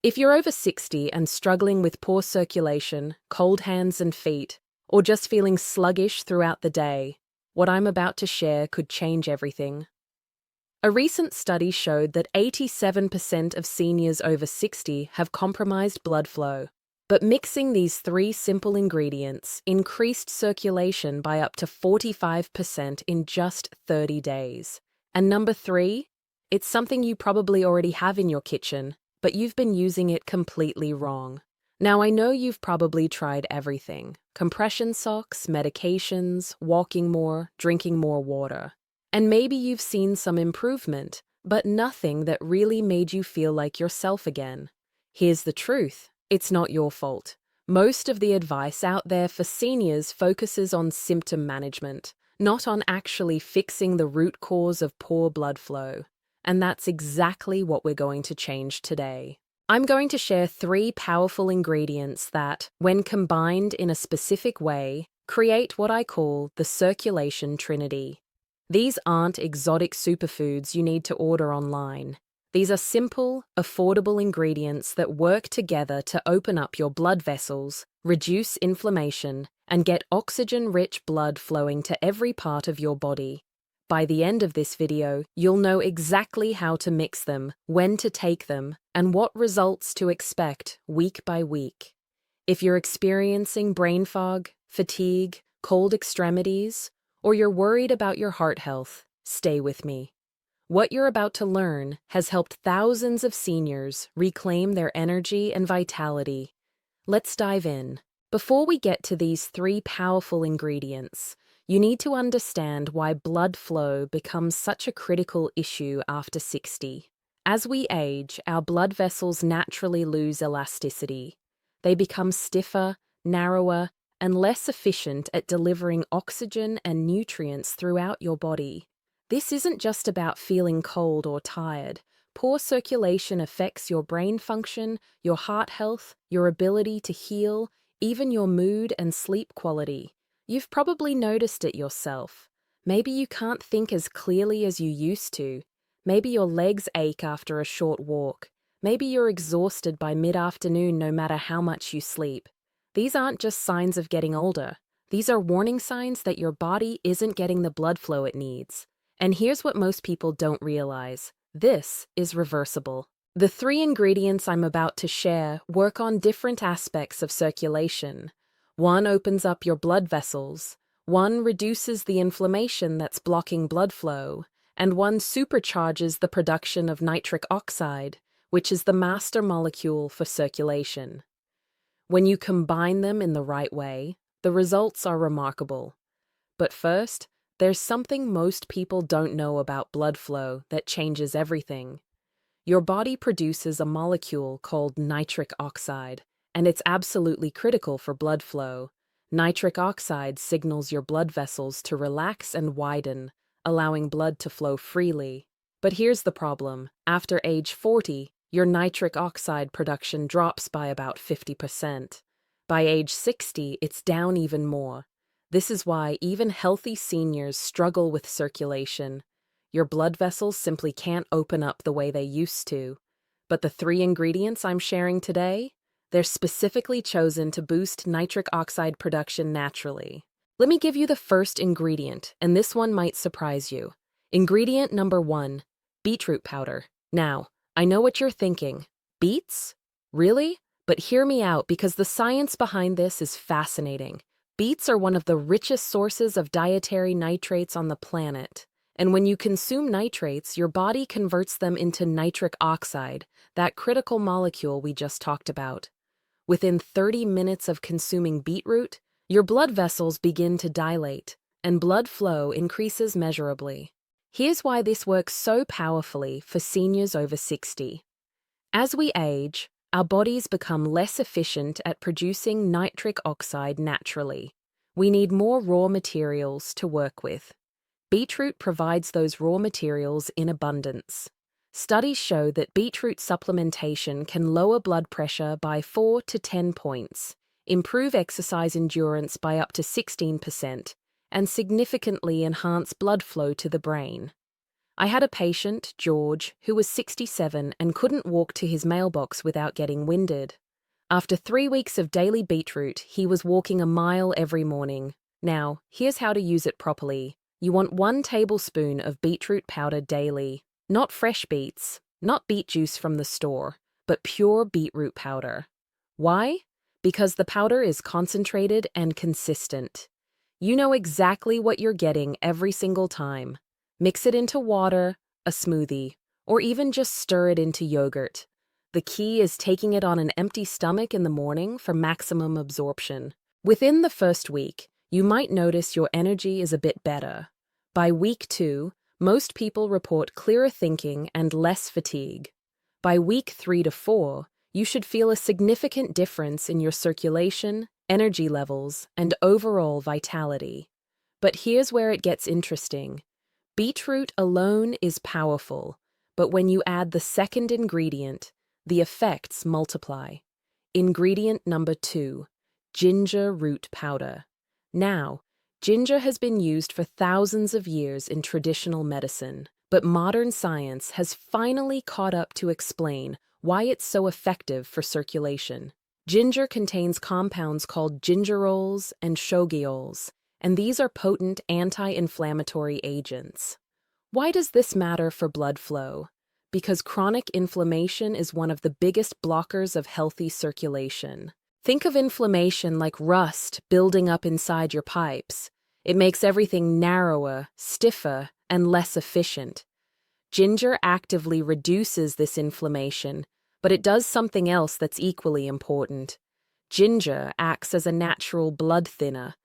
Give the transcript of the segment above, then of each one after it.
If you're over 60 and struggling with poor circulation, cold hands and feet, or just feeling sluggish throughout the day, what I'm about to share could change everything. A recent study showed that 87% of seniors over 60 have compromised blood flow, but mixing these three simple ingredients increased circulation by up to 45% in just 30 days. And number three, it's something you probably already have in your kitchen, but you've been using it completely wrong. Now, I know you've probably tried everything: compression socks, medications, walking more, drinking more water. And maybe you've seen some improvement, but nothing that really made you feel like yourself again. Here's the truth: it's not your fault. Most of the advice out there for seniors focuses on symptom management, not on actually fixing the root cause of poor blood flow. And that's exactly what we're going to change today. I'm going to share three powerful ingredients that, when combined in a specific way, create what I call the circulation trinity. These aren't exotic superfoods you need to order online. These are simple, affordable ingredients that work together to open up your blood vessels, reduce inflammation, and get oxygen-rich blood flowing to every part of your body. By the end of this video, you'll know exactly how to mix them, when to take them, and what results to expect week by week. If you're experiencing brain fog, fatigue, cold extremities, or you're worried about your heart health, stay with me. What you're about to learn has helped thousands of seniors reclaim their energy and vitality. Let's dive in. Before we get to these three powerful ingredients, you need to understand why blood flow becomes such a critical issue after 60. As we age, our blood vessels naturally lose elasticity. They become stiffer, narrower, and less efficient at delivering oxygen and nutrients throughout your body. This isn't just about feeling cold or tired. Poor circulation affects your brain function, your heart health, your ability to heal, even your mood and sleep quality. You've probably noticed it yourself. Maybe you can't think as clearly as you used to. Maybe your legs ache after a short walk. Maybe you're exhausted by mid-afternoon no matter how much you sleep. These aren't just signs of getting older. These are warning signs that your body isn't getting the blood flow it needs. And here's what most people don't realize: this is reversible. The three ingredients I'm about to share work on different aspects of circulation. One opens up your blood vessels, one reduces the inflammation that's blocking blood flow, and one supercharges the production of nitric oxide, which is the master molecule for circulation. When you combine them in the right way, the results are remarkable. But first, there's something most people don't know about blood flow that changes everything. Your body produces a molecule called nitric oxide, and it's absolutely critical for blood flow. Nitric oxide signals your blood vessels to relax and widen, allowing blood to flow freely. But here's the problem: after age 40, your nitric oxide production drops by about 50%. By age 60, it's down even more. This is why even healthy seniors struggle with circulation. Your blood vessels simply can't open up the way they used to. But the three ingredients I'm sharing today, they're specifically chosen to boost nitric oxide production naturally. Let me give you the first ingredient, and this one might surprise you. Ingredient number 1, beetroot powder. Now, I know what you're thinking. Beets? Really? But hear me out, because the science behind this is fascinating. Beets are one of the richest sources of dietary nitrates on the planet. And when you consume nitrates, your body converts them into nitric oxide, that critical molecule we just talked about. Within 30 minutes of consuming beetroot, your blood vessels begin to dilate, and blood flow increases measurably. Here's why this works so powerfully for seniors over 60. As we age, our bodies become less efficient at producing nitric oxide naturally. We need more raw materials to work with. Beetroot provides those raw materials in abundance. Studies show that beetroot supplementation can lower blood pressure by 4 to 10 points, improve exercise endurance by up to 16%, and significantly enhance blood flow to the brain. I had a patient, George, who was 67 and couldn't walk to his mailbox without getting winded. After 3 weeks of daily beetroot, he was walking a mile every morning. Now, here's how to use it properly. You want 1 tablespoon of beetroot powder daily. Not fresh beets, not beet juice from the store, but pure beetroot powder. Why? Because the powder is concentrated and consistent. You know exactly what you're getting every single time. Mix it into water, a smoothie, or even just stir it into yogurt. The key is taking it on an empty stomach in the morning for maximum absorption. Within the first week, you might notice your energy is a bit better. By week 2, most people report clearer thinking and less fatigue. By week 3 to 4, you should feel a significant difference in your circulation, energy levels, and overall vitality. But here's where it gets interesting. Beetroot alone is powerful, but when you add the second ingredient, the effects multiply. Ingredient number 2, ginger root powder. Now, ginger has been used for thousands of years in traditional medicine, but modern science has finally caught up to explain why it's so effective for circulation. Ginger contains compounds called gingerols and shogiols, and these are potent anti-inflammatory agents. Why does this matter for blood flow? Because chronic inflammation is one of the biggest blockers of healthy circulation. Think of inflammation like rust building up inside your pipes. It makes everything narrower, stiffer, and less efficient. Ginger actively reduces this inflammation, but it does something else that's equally important. Ginger acts as a natural blood thinner.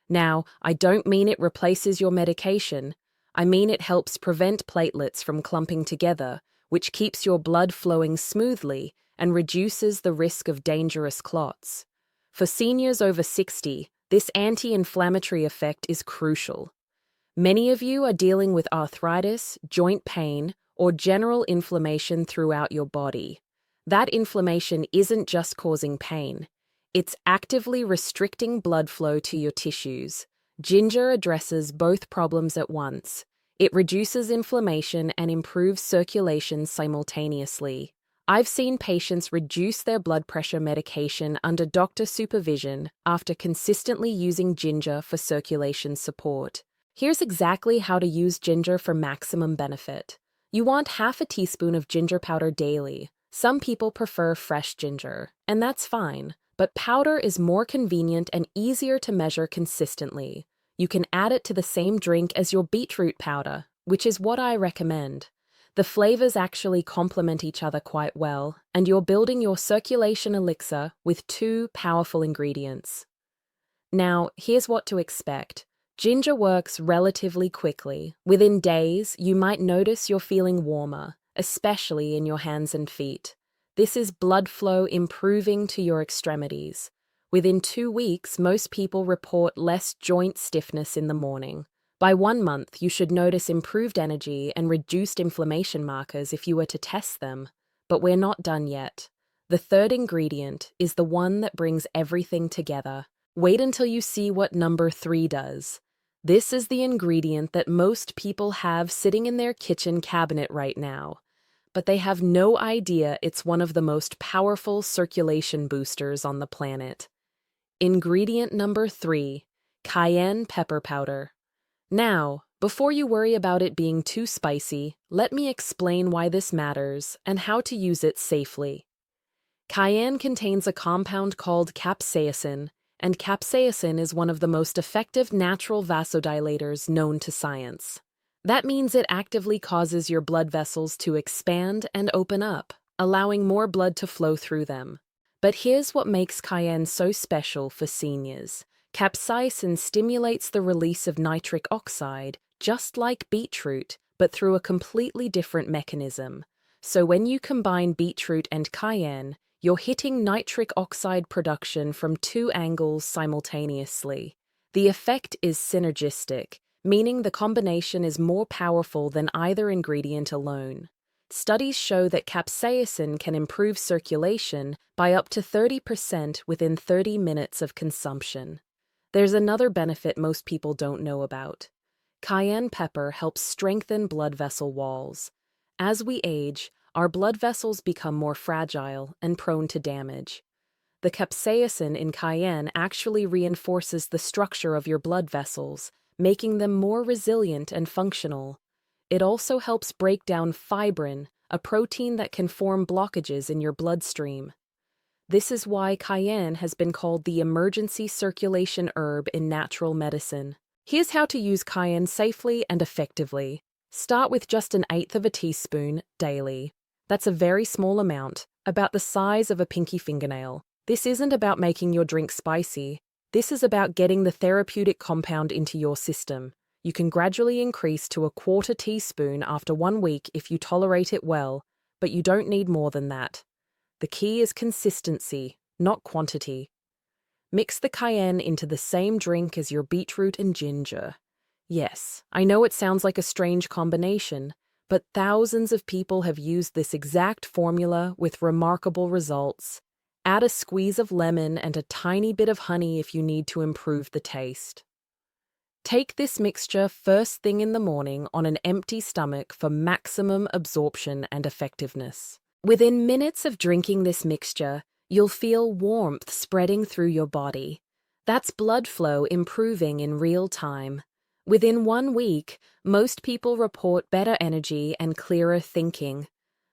Now, I don't mean it replaces your medication. I mean it helps prevent platelets from clumping together, which keeps your blood flowing smoothly and reduces the risk of dangerous clots. For seniors over 60, this anti-inflammatory effect is crucial. Many of you are dealing with arthritis, joint pain, or general inflammation throughout your body. That inflammation isn't just causing pain. It's actively restricting blood flow to your tissues. Ginger addresses both problems at once. It reduces inflammation and improves circulation simultaneously. I've seen patients reduce their blood pressure medication under doctor supervision after consistently using ginger for circulation support. Here's exactly how to use ginger for maximum benefit. You want half a teaspoon of ginger powder daily. Some people prefer fresh ginger, and that's fine, but powder is more convenient and easier to measure consistently. You can add it to the same drink as your beetroot powder, which is what I recommend. The flavors actually complement each other quite well, and you're building your circulation elixir with 2 powerful ingredients. Now, here's what to expect. Ginger works relatively quickly. Within days, you might notice you're feeling warmer, especially in your hands and feet. This is blood flow improving to your extremities. Within 2 weeks, most people report less joint stiffness in the morning. By 1 month, you should notice improved energy and reduced inflammation markers if you were to test them. But we're not done yet. The third ingredient is the one that brings everything together. Wait until you see what number 3 does. This is the ingredient that most people have sitting in their kitchen cabinet right now, but they have no idea it's one of the most powerful circulation boosters on the planet. Ingredient number 3, cayenne pepper powder. Now, before you worry about it being too spicy, let me explain why this matters and how to use it safely. Cayenne contains a compound called capsaicin, and capsaicin is one of the most effective natural vasodilators known to science. That means it actively causes your blood vessels to expand and open up, allowing more blood to flow through them. But here's what makes cayenne so special for seniors. Capsaicin stimulates the release of nitric oxide, just like beetroot, but through a completely different mechanism. So when you combine beetroot and cayenne, you're hitting nitric oxide production from 2 angles simultaneously. The effect is synergistic, meaning the combination is more powerful than either ingredient alone. Studies show that capsaicin can improve circulation by up to 30% within 30 minutes of consumption. There's another benefit most people don't know about. Cayenne pepper helps strengthen blood vessel walls. As we age, our blood vessels become more fragile and prone to damage. The capsaicin in cayenne actually reinforces the structure of your blood vessels, making them more resilient and functional. It also helps break down fibrin, a protein that can form blockages in your bloodstream. This is why cayenne has been called the emergency circulation herb in natural medicine. Here's how to use cayenne safely and effectively. Start with just 1/8 of a teaspoon daily. That's a very small amount, about the size of a pinky fingernail. This isn't about making your drink spicy. This is about getting the therapeutic compound into your system. You can gradually increase to 1/4 teaspoon after 1 week if you tolerate it well, but you don't need more than that. The key is consistency, not quantity. Mix the cayenne into the same drink as your beetroot and ginger. Yes, I know it sounds like a strange combination, but thousands of people have used this exact formula with remarkable results. Add a squeeze of lemon and a tiny bit of honey if you need to improve the taste. Take this mixture first thing in the morning on an empty stomach for maximum absorption and effectiveness. Within minutes of drinking this mixture, you'll feel warmth spreading through your body. That's blood flow improving in real time. Within 1 week, most people report better energy and clearer thinking.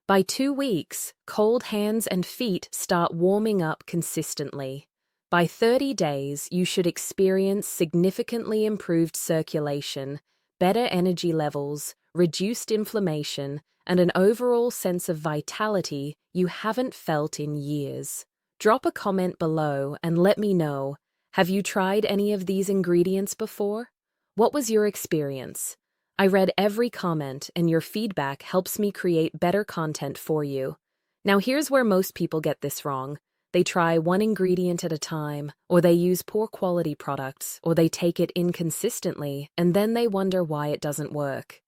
By 2 weeks, cold hands and feet start warming up consistently. By 30 days, you should experience significantly improved circulation, better energy levels, reduced inflammation, and an overall sense of vitality you haven't felt in years. Drop a comment below and let me know, have you tried any of these ingredients before? What was your experience? I read every comment, and your feedback helps me create better content for you. Now here's where most people get this wrong. They try one ingredient at a time, or they use poor quality products, or they take it inconsistently, and then they wonder why it doesn't work.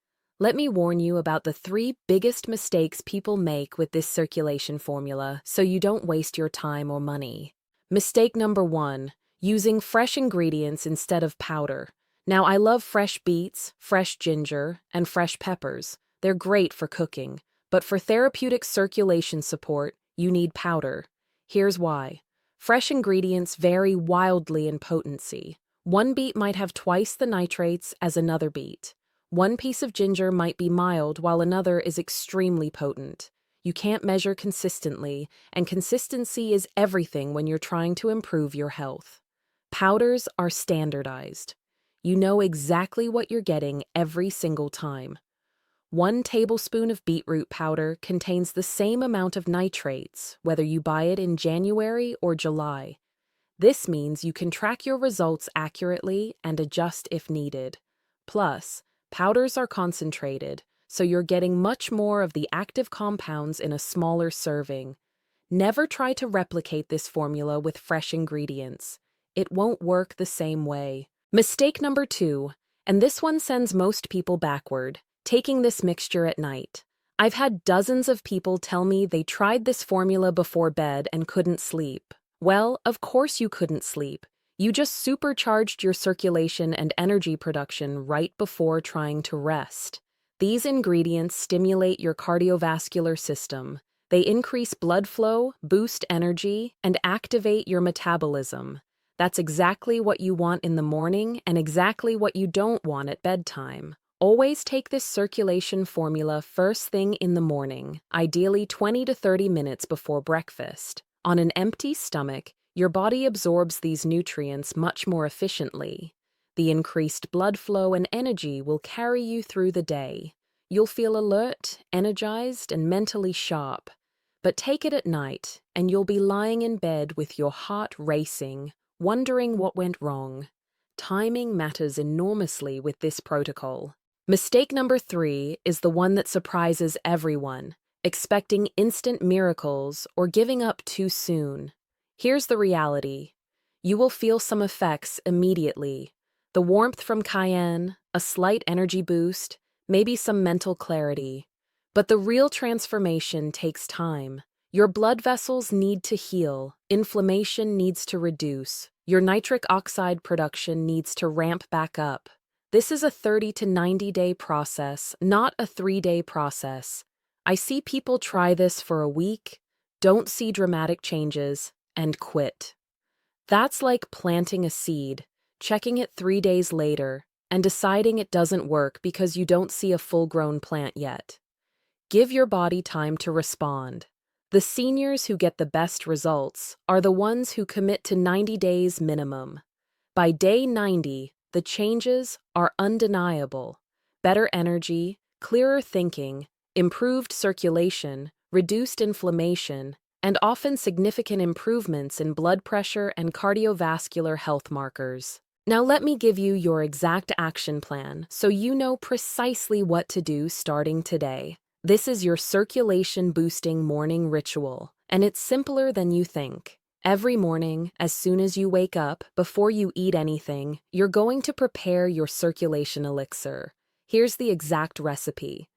Let me warn you about the 3 biggest mistakes people make with this circulation formula so you don't waste your time or money. Mistake number 1, using fresh ingredients instead of powder. Now, I love fresh beets, fresh ginger, and fresh peppers. They're great for cooking, but for therapeutic circulation support, you need powder. Here's why. Fresh ingredients vary wildly in potency. One beet might have twice the nitrates as another beet. One piece of ginger might be mild while another is extremely potent. You can't measure consistently, and consistency is everything when you're trying to improve your health. Powders are standardized. You know exactly what you're getting every single time. 1 tablespoon of beetroot powder contains the same amount of nitrates, whether you buy it in January or July. This means you can track your results accurately and adjust if needed. Plus, powders are concentrated, so you're getting much more of the active compounds in a smaller serving. Never try to replicate this formula with fresh ingredients. It won't work the same way. Mistake number 2, and this one sends most people backward, taking this mixture at night. I've had dozens of people tell me they tried this formula before bed and couldn't sleep. Well, of course you couldn't sleep. You just supercharged your circulation and energy production right before trying to rest. These ingredients stimulate your cardiovascular system. They increase blood flow, boost energy, and activate your metabolism. That's exactly what you want in the morning and exactly what you don't want at bedtime. Always take this circulation formula first thing in the morning, ideally 20 to 30 minutes before breakfast. On an empty stomach, your body absorbs these nutrients much more efficiently. The increased blood flow and energy will carry you through the day. You'll feel alert, energized, and mentally sharp. But take it at night, and you'll be lying in bed with your heart racing, wondering what went wrong. Timing matters enormously with this protocol. Mistake number 3 is the one that surprises everyone, expecting instant miracles or giving up too soon. Here's the reality. You will feel some effects immediately. The warmth from cayenne, a slight energy boost, maybe some mental clarity. But the real transformation takes time. Your blood vessels need to heal, inflammation needs to reduce, your nitric oxide production needs to ramp back up. This is a 30 to 90-day process, not a 3-day process. I see people try this for a week, don't see dramatic changes, and quit. That's like planting a seed, checking it 3 days later, and deciding it doesn't work because you don't see a full-grown plant yet. Give your body time to respond. The seniors who get the best results are the ones who commit to 90 days minimum. By day 90, the changes are undeniable. Better energy, clearer thinking, improved circulation, reduced inflammation, and often significant improvements in blood pressure and cardiovascular health markers. Now let me give you your exact action plan so you know precisely what to do starting today. This is your circulation-boosting morning ritual, and it's simpler than you think. Every morning, as soon as you wake up, before you eat anything, you're going to prepare your circulation elixir. Here's the exact recipe.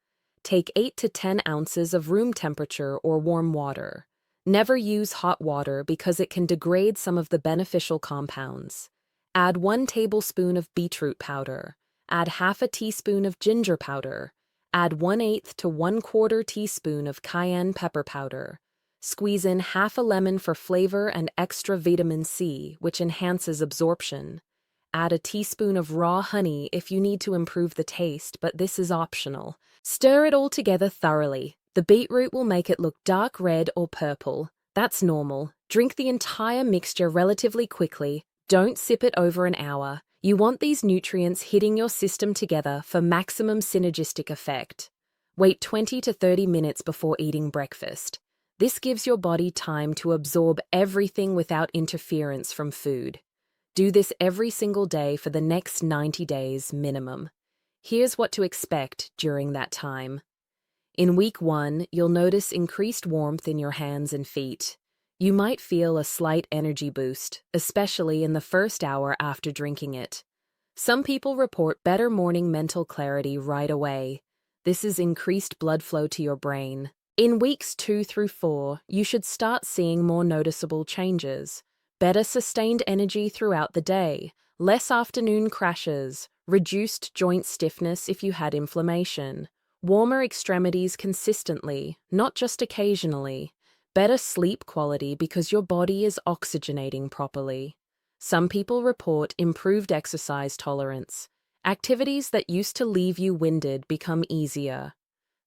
Take 8 to 10 ounces of room temperature or warm water. Never use hot water because it can degrade some of the beneficial compounds. Add 1 tablespoon of beetroot powder. Add half a teaspoon of ginger powder. Add 1/8 to 1/4 teaspoon of cayenne pepper powder. Squeeze in half a lemon for flavor and extra vitamin C, which enhances absorption. Add a teaspoon of raw honey if you need to improve the taste, but this is optional. Stir it all together thoroughly. The beetroot will make it look dark red or purple. That's normal. Drink the entire mixture relatively quickly. Don't sip it over an hour. You want these nutrients hitting your system together for maximum synergistic effect. Wait 20 to 30 minutes before eating breakfast. This gives your body time to absorb everything without interference from food. Do this every single day for the next 90 days minimum. Here's what to expect during that time. In week 1, you'll notice increased warmth in your hands and feet. You might feel a slight energy boost, especially in the first hour after drinking it. Some people report better morning mental clarity right away. This is increased blood flow to your brain. In weeks 2 through 4, you should start seeing more noticeable changes. Better sustained energy throughout the day, less afternoon crashes, reduced joint stiffness if you had inflammation, warmer extremities consistently, not just occasionally, better sleep quality because your body is oxygenating properly. Some people report improved exercise tolerance. Activities that used to leave you winded become easier.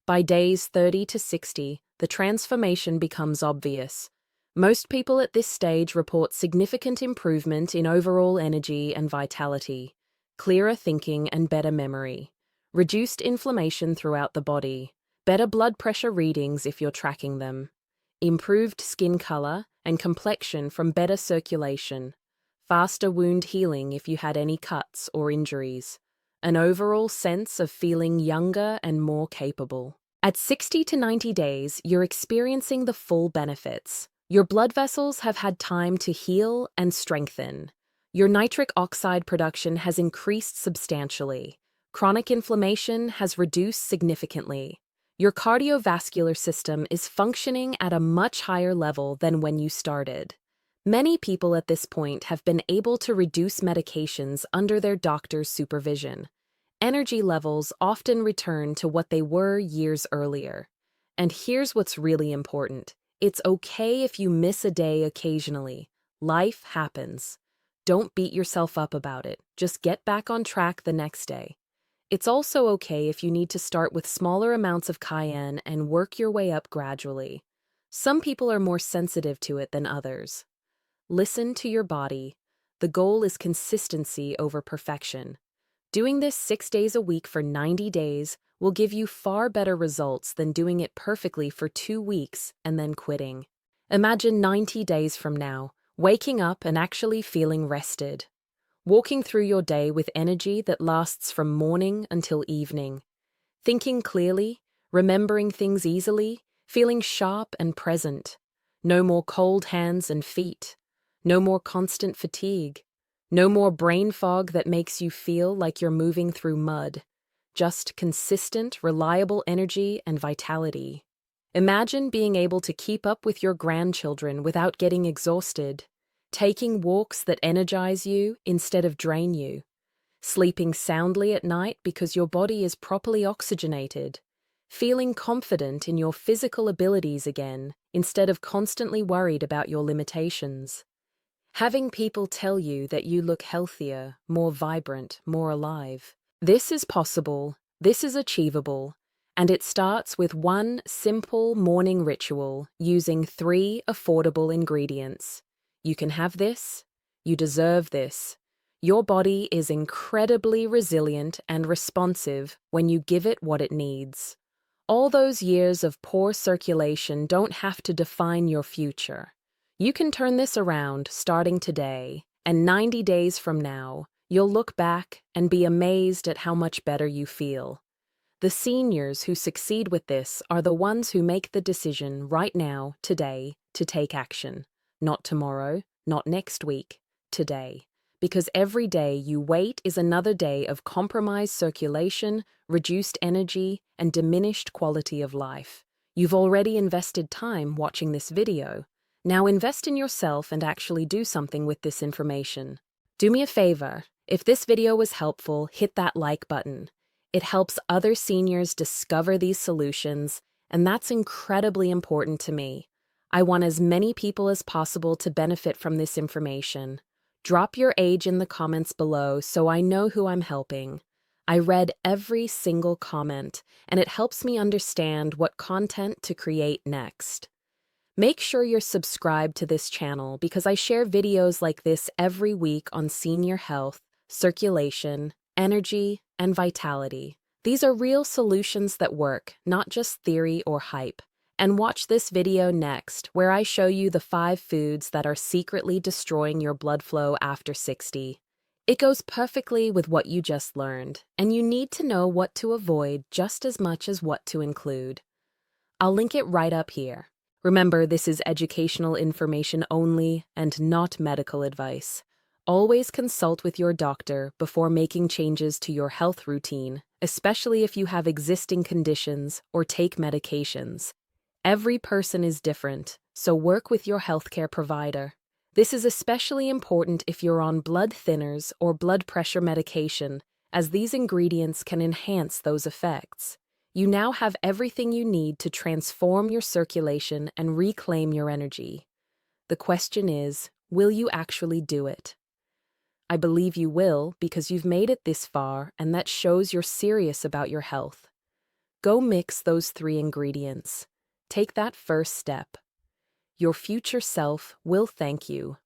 By days 30 to 60, the transformation becomes obvious. Most people at this stage report significant improvement in overall energy and vitality, clearer thinking and better memory, reduced inflammation throughout the body, better blood pressure readings if you're tracking them, improved skin color and complexion from better circulation, faster wound healing if you had any cuts or injuries, an overall sense of feeling younger and more capable. At 60 to 90 days, you're experiencing the full benefits. Your blood vessels have had time to heal and strengthen. Your nitric oxide production has increased substantially. Chronic inflammation has reduced significantly. Your cardiovascular system is functioning at a much higher level than when you started. Many people at this point have been able to reduce medications under their doctor's supervision. Energy levels often return to what they were years earlier. And here's what's really important. It's okay if you miss a day occasionally. Life happens. Don't beat yourself up about it. Just get back on track the next day. It's also okay if you need to start with smaller amounts of cayenne and work your way up gradually. Some people are more sensitive to it than others. Listen to your body. The goal is consistency over perfection. Doing this 6 days a week for 90 days will give you far better results than doing it perfectly for 2 weeks and then quitting. Imagine 90 days from now, waking up and actually feeling rested. Walking through your day with energy that lasts from morning until evening. Thinking clearly, remembering things easily, feeling sharp and present. No more cold hands and feet. No more constant fatigue. No more brain fog that makes you feel like you're moving through mud. Just consistent, reliable energy and vitality. Imagine being able to keep up with your grandchildren without getting exhausted. Taking walks that energize you instead of drain you. sleeping soundly at night because your body is properly oxygenated, feeling confident in your physical abilities again instead of constantly worried about your limitations. Having people tell you that you look healthier, more vibrant, more alive. This is possible, this is achievable, and it starts with one simple morning ritual using 3 affordable ingredients. You can have this, you deserve this. Your body is incredibly resilient and responsive when you give it what it needs. All those years of poor circulation don't have to define your future. You can turn this around starting today, and 90 days from now, you'll look back and be amazed at how much better you feel. The seniors who succeed with this are the ones who make the decision right now, today, to take action. Not tomorrow, not next week, today. Because every day you wait is another day of compromised circulation, reduced energy, and diminished quality of life. You've already invested time watching this video. Now invest in yourself and actually do something with this information. Do me a favor. If this video was helpful, hit that like button. It helps other seniors discover these solutions, and that's incredibly important to me. I want as many people as possible to benefit from this information. Drop your age in the comments below so I know who I'm helping. I read every single comment, and it helps me understand what content to create next. Make sure you're subscribed to this channel because I share videos like this every week on senior health, circulation, energy, and vitality. These are real solutions that work, not just theory or hype. And watch this video next, where I show you the 5 foods that are secretly destroying your blood flow after 60. It goes perfectly with what you just learned, and you need to know what to avoid just as much as what to include. I'll link it right up here. Remember, this is educational information only and not medical advice. Always consult with your doctor before making changes to your health routine, especially if you have existing conditions or take medications. Every person is different, so work with your healthcare provider. This is especially important if you're on blood thinners or blood pressure medication, as these ingredients can enhance those effects. You now have everything you need to transform your circulation and reclaim your energy. The question is, will you actually do it? I believe you will because you've made it this far, and that shows you're serious about your health. Go mix those 3 ingredients. Take that first step. Your future self will thank you.